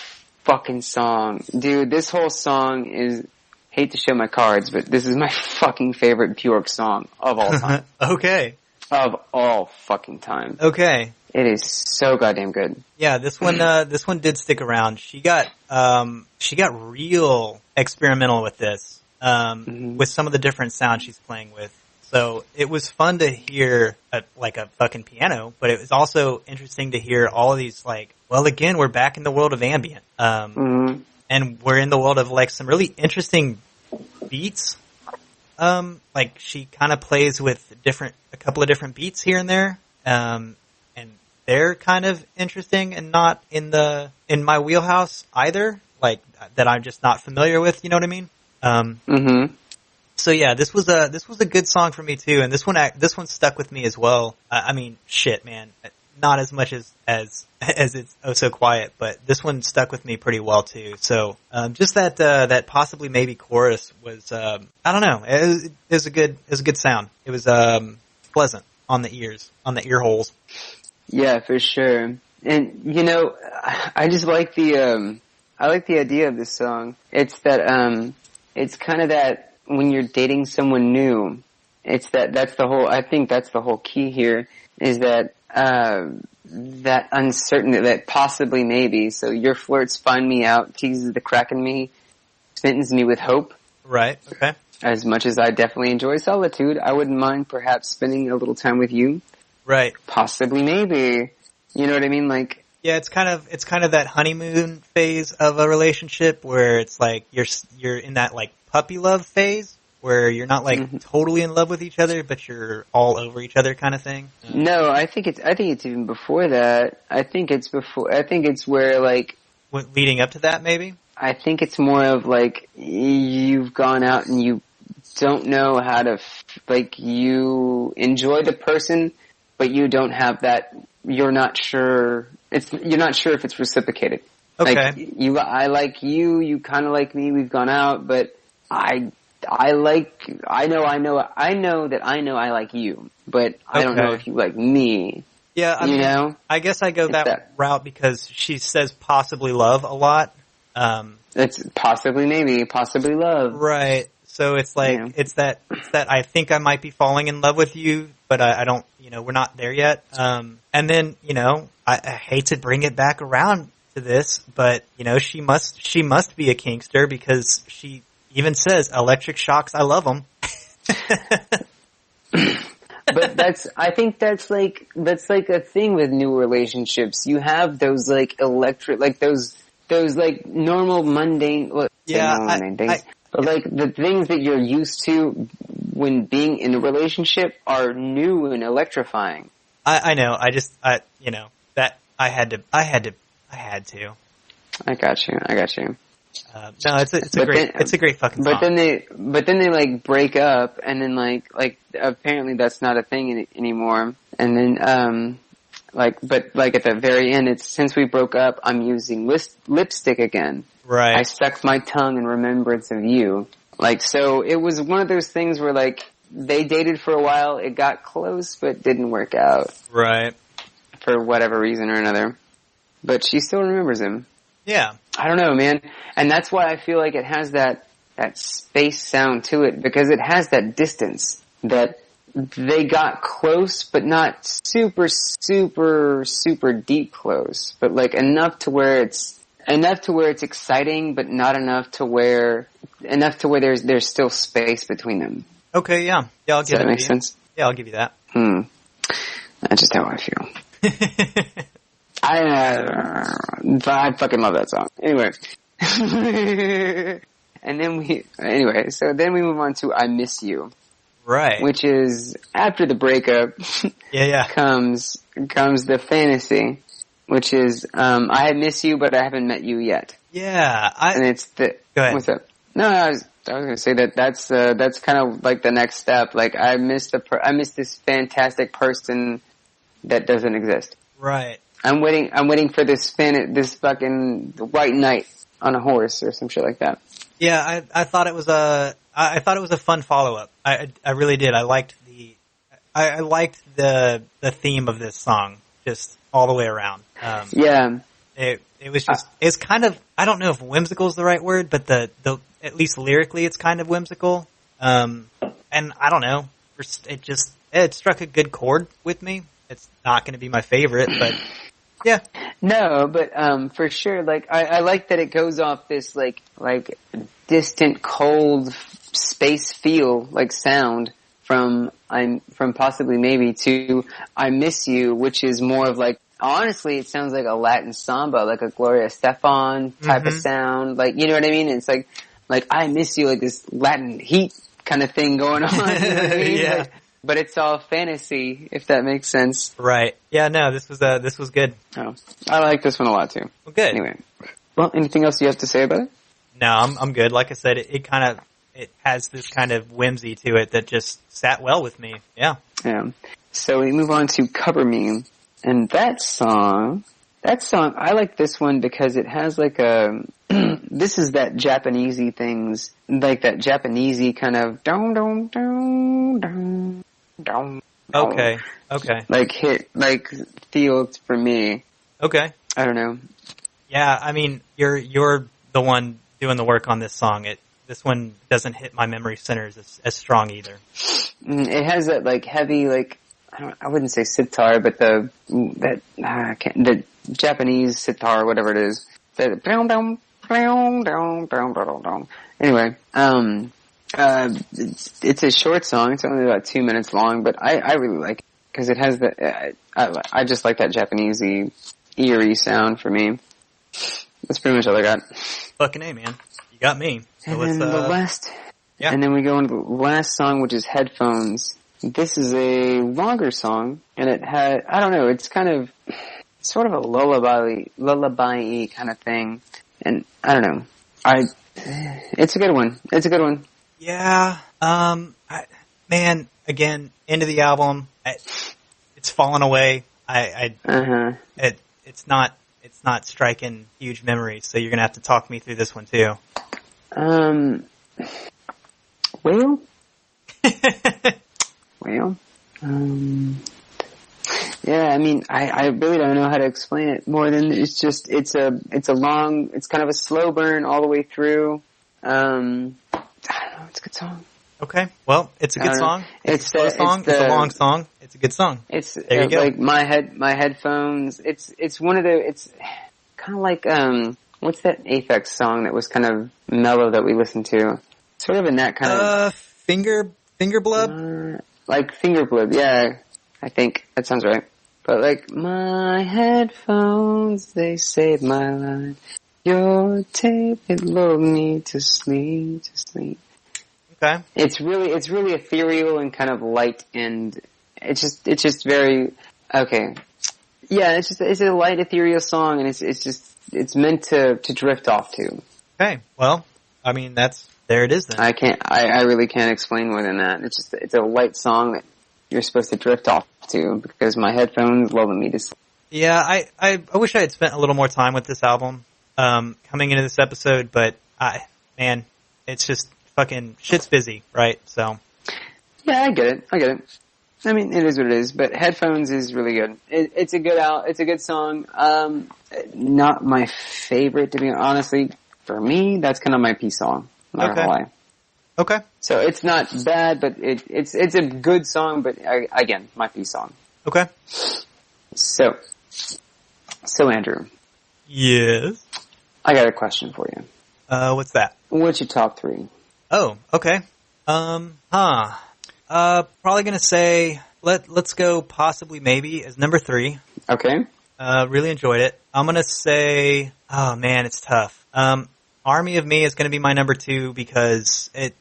fucking song, dude, this whole song is, hate to show my cards, but this is my fucking favorite Bjork song of all time. Okay. Of all fucking time. Okay. It is so goddamn good. Yeah, this one did stick around. She got real experimental with this, with some of the different sounds she's playing with. So it was fun to hear like a fucking piano, but it was also interesting to hear all of these again, we're back in the world of ambient. And we're in the world of like some really interesting beats. Like she kind of plays with a couple of different beats here and there. And they're kind of interesting and not in my wheelhouse either. like that I'm just not familiar with. You know what I mean? So yeah, this was a good song for me too, and this one stuck with me as well. I mean, shit, man, not as much as it's Oh So Quiet, but this one stuck with me pretty well too. So just that possibly maybe chorus was I don't know, it was a good sound. It was pleasant on the ears, on the ear holes. Yeah, for sure. And you know, I just like the I like the idea of this song. It's that it's kind of that when you're dating someone new, it's that's the whole, I think that's the whole key here, is that that uncertainty, that possibly maybe. So your flirts find me out, teases the crack in me, smitten me with hope. Right. Okay. As much as I definitely enjoy solitude, I wouldn't mind perhaps spending a little time with you. Right. Possibly maybe. You know what I mean? Like, yeah, it's kind of that honeymoon phase of a relationship where it's like you're in that like puppy love phase where you're not like totally in love with each other, but you're all over each other kind of thing. No, I think it's even before that. I think it's where like leading up to that, maybe. I think it's more of like you've gone out and you don't know how to like you enjoy the person, but you don't have that. You're not sure if it's reciprocated. Okay. Like I like you, you kind of like me. We've gone out, but I know I like you, but I don't know if you like me. Yeah, I mean, I guess I go that route because she says possibly love a lot. It's possibly love. Right. So it's like, it's that I think I might be falling in love with you, but I don't, we're not there yet. And then, I hate to bring it back around to this, but, she must be a kinkster because she even says electric shocks, I love them. But I think that's like a thing with new relationships. You have those like electric, like those like normal mundane, things. But like the things that you're used to when being in a relationship are new and electrifying. I know. That I had to. I got you. No, it's a great fucking song. But then they like break up, and then like apparently that's not a thing anymore. And then but at the very end, it's since we broke up, I'm using lipstick again. Right. I stuck my tongue in remembrance of you. Like, so it was one of those things where like they dated for a while, it got close, but didn't work out. Right. For whatever reason or another. But she still remembers him. Yeah. I don't know, man. And that's why I feel like it has that space sound to it, because it has that distance that they got close, but not super, super, super deep close, but like enough to where it's exciting, but not enough to where there's still space between them. Okay, yeah. Yeah, I'll give it to you. Does that make sense? Yeah, I'll give you that. That's just how I feel. I fucking love that song. Anyway. So then we move on to I Miss You. Right. Which is, after the breakup, comes the fantasy, which is, I miss you, but I haven't met you yet. Yeah. And it's Go ahead. What's up? No, I was gonna say that's kind of like the next step. Like, I miss this fantastic person that doesn't exist. Right. I'm waiting for this fucking white knight on a horse or some shit like that. Yeah, I thought it was a fun follow-up. I really did. I liked the theme of this song just all the way around. Yeah. It was just, it's kind of, I don't know if whimsical is the right word, but at least lyrically it's kind of whimsical. And I don't know, it struck a good chord with me. It's not going to be my favorite, but yeah. No, but for sure, like I like that it goes off this like distant, cold space feel, like sound from possibly maybe to I Miss You, which is more of like, honestly, it sounds like a Latin samba, like a Gloria Estefan type of sound, like, you know what I mean? It's like I miss you, like this Latin heat kind of thing going on. You know what I mean? Yeah. Like, but it's all fantasy, if that makes sense. Right. Yeah, no, this was good. Oh, I like this one a lot too. Well, good. Anyway. Well, anything else you have to say about it? No, I'm good. Like I said, it has this kind of whimsy to it that just sat well with me. Yeah. Yeah. So we move on to Cover Me. And that song, I like this one because it has like a, this is that Japanesey things, like that Japanesey kind of dong dong dong dong dong. Okay. Like feel for me. Okay. I don't know. Yeah, I mean, you're the one doing the work on this song. This one doesn't hit my memory centers as strong either. It has that like heavy, like I wouldn't say sitar, but the Japanese sitar, whatever it is. Anyway, it's a short song. It's only about 2 minutes long, but I really like it because it has I just like that Japanesey eerie sound for me. That's pretty much all I got. Fucking A, man. You got me. So and then the last, yeah. And then we go into the last song, which is Headphones. This is a longer song, and it had, I don't know, it's kind of, sort of a lullaby-y kind of thing. And I don't know. It's a good one. It's a good one. Yeah. Man, again, end of the album, it's fallen away. It's not striking huge memories, so you're gonna have to talk me through this one too. Well, yeah, I mean, I really don't know how to explain it more than it's just, it's kind of a slow burn all the way through. I don't know, it's a good song. Okay, well, it's a good song. It's a slow song. It's a long song. It's a good song. There you go. Like my headphones. It's one of the. It's kind of like what's that Aphex song that was kind of mellow that we listened to? Sort of in that kind of finger blub. Like finger blub. Yeah, I think that sounds right. But like my headphones, they saved my life. Your tape, it lulled me to sleep. Okay. It's really ethereal and kind of light, and it's just very okay. Yeah, it's a light ethereal song, and it's meant to drift off to. Okay, well, I mean there it is then. I really can't explain more than that. It's a light song that you're supposed to drift off to because my headphones lull me to sleep. Yeah, I wish I had spent a little more time with this album coming into this episode, but it's just. Fucking shit's busy, right? So. Yeah, I get it. I mean, it is what it is, but Headphones is really good. It's a good song. Not my favorite, to be honestly. For me, that's kind of my peace song. I'm not gonna lie. Okay. So it's not bad, but it's a good song, but again, my peace song. Okay. So Andrew. Yes? I got a question for you. What's that? What's your top 3? Oh, okay. Probably gonna say let's go possibly maybe as number 3. Okay. Really enjoyed it. I'm gonna say, oh man, it's tough. Army of Me is gonna be my number 2 because it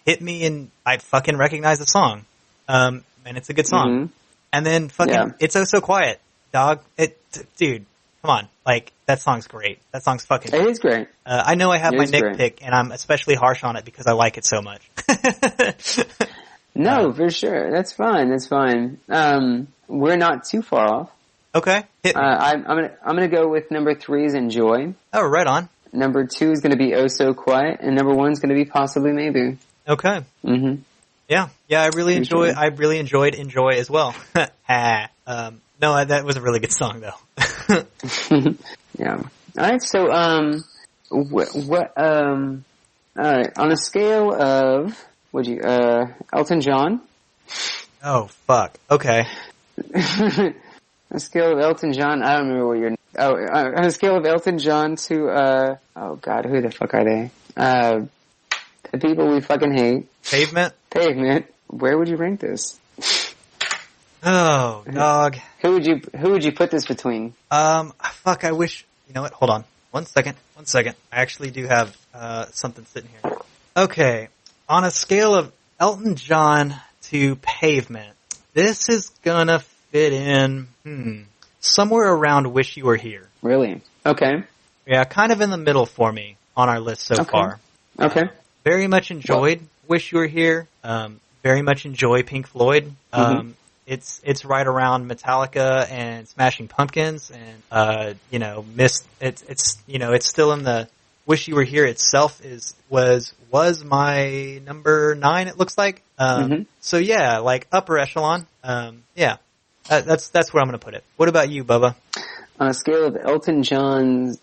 hit me and I fucking recognize the song. And it's a good song. Mm-hmm. And then fucking, It's Oh So Quiet, dog. Dude, come on. Like, that song's great. That song's fucking It is great. I know I have my nitpick, and I'm especially harsh on it because I like it so much. No, for sure. That's fine. We're not too far off. Okay. I'm gonna go with number 3 is Enjoy. Oh, right on. Number 2 is gonna be Oh So Quiet, and number 1 is gonna be Possibly Maybe. Okay. Mm-hmm. Yeah, I really enjoyed Enjoy as well. No, that was a really good song though. Yeah. Alright, so, alright, on a scale of, Elton John? Oh, fuck. Okay. On a scale of Elton John, I don't remember what on a scale of Elton John to, oh god, who the fuck are they? The people we fucking hate. Pavement, where would you rank this? Oh, dog. Who would you put this between? Fuck, I wish, you know what, hold on. One second. I actually do have, something sitting here. Okay. On a scale of Elton John to Pavement, this is gonna fit in, somewhere around Wish You Were Here. Really? Okay. Yeah, kind of in the middle for me on our list so far. Okay. Very much enjoyed Wish You Were Here. Very much enjoy Pink Floyd. It's right around Metallica and Smashing Pumpkins, and it's still in the Wish You Were Here itself was my number 9. It looks like. So yeah, like upper echelon. Yeah, that's where I'm going to put it. What about you, Bubba? On a scale of Elton John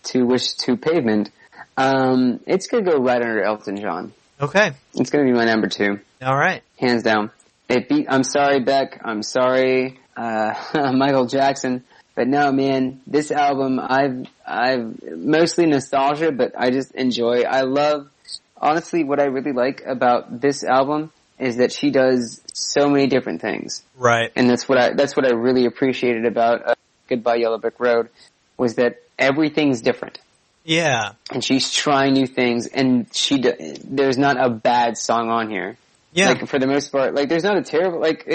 to Pavement, it's going to go right under Elton John. Okay. It's going to be my number 2. All right. Hands down. It beat, I'm sorry, Beck. I'm sorry, Michael Jackson. But no, man, this album, I've mostly nostalgia, but I just enjoy. I love, honestly, what I really like about this album is that she does so many different things. Right. And that's what I really appreciated about Goodbye Yellow Brick Road, was that everything's different. Yeah. And she's trying new things, and there's not a bad song on here. Yeah. Like, for the most part, like, there's not a terrible, like,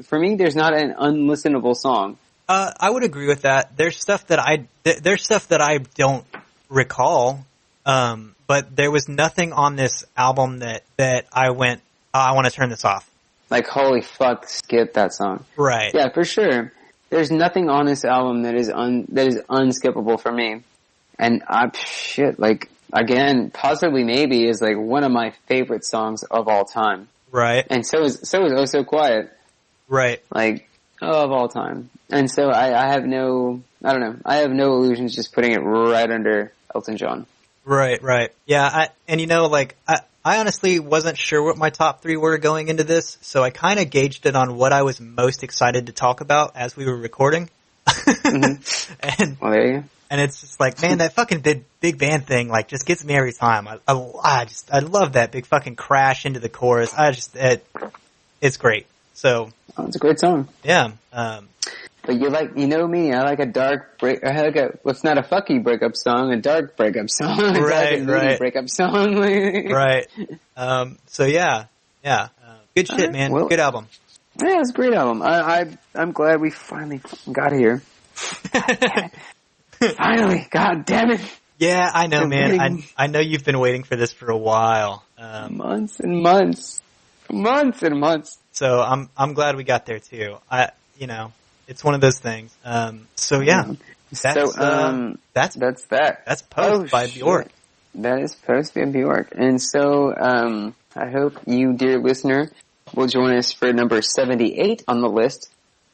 for me, there's not an unlistenable song. I would agree with that. There's stuff that I don't recall, but there was nothing on this album that I went, I want to turn this off. Like, holy fuck, skip that song. Right. Yeah, for sure. There's nothing on this album that is unskippable for me. And again, possibly maybe is like one of my favorite songs of all time. Right. And so is Oh So Quiet. Right. Like, of all time. And so I have no illusions just putting it right under Elton John. Right. Yeah, I honestly wasn't sure what my top 3 were going into this, so I kind of gauged it on what I was most excited to talk about as we were recording. And well, there you go. And it's just like, man, that fucking big band thing, like, just gets me every time. I love that big fucking crash into the chorus. It's great. So. Oh, it's a great song. Yeah. But you know me, I like a dark what's not a fucky breakup song, a dark breakup song. Right. Breakup song. Right. So yeah. Good shit, man. Well, good album. Yeah, it's a great album. I'm glad we finally got here. Finally, god damn it. Yeah, I know, man. I know you've been waiting for this for a while. Months and months. Months and months. So I'm glad we got there too. It's one of those things. So yeah. That's that. That's Post by Bjork. That is Post by Bjork. And so, I hope you, dear listener, will join us for number 78 on the list.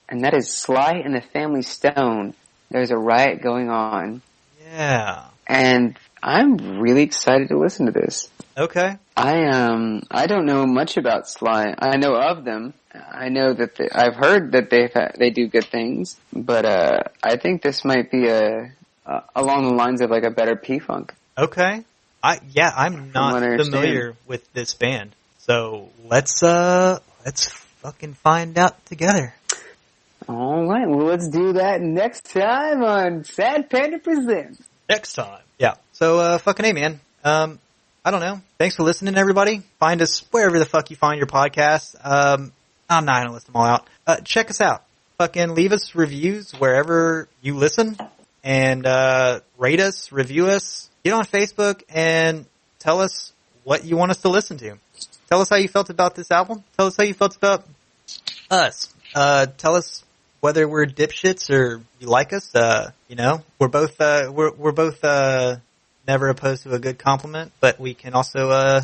And that is Sly and the Family Stone. There's a riot going on. Yeah. And I'm really excited to listen to this. Okay. I don't know much about Sly. I know of them. I know that I've heard that they do good things, but I think this might be along the lines of like a better P-Funk. Okay. I'm not familiar with this band. So let's fucking find out together. All right, well, let's do that next time on Sad Panda Presents. Next time. Yeah. So, fucking A, man. I don't know. Thanks for listening, everybody. Find us wherever the fuck you find your podcast. I'm not going to list them all out. Check us out. Fucking leave us reviews wherever you listen. And, rate us, review us. Get on Facebook and tell us what you want us to listen to. Tell us how you felt about this album. Tell us how you felt about us. Tell us whether we're dipshits or you like us. We're both never opposed to a good compliment, but we can also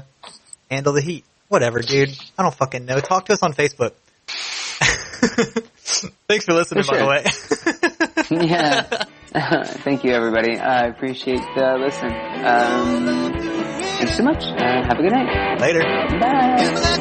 handle the heat. Whatever, dude. I don't fucking know. Talk to us on Facebook. Thanks for listening, by the way. Yeah. Thank you, everybody. I appreciate the listen. Thanks so much. Have a good night. Later. Bye.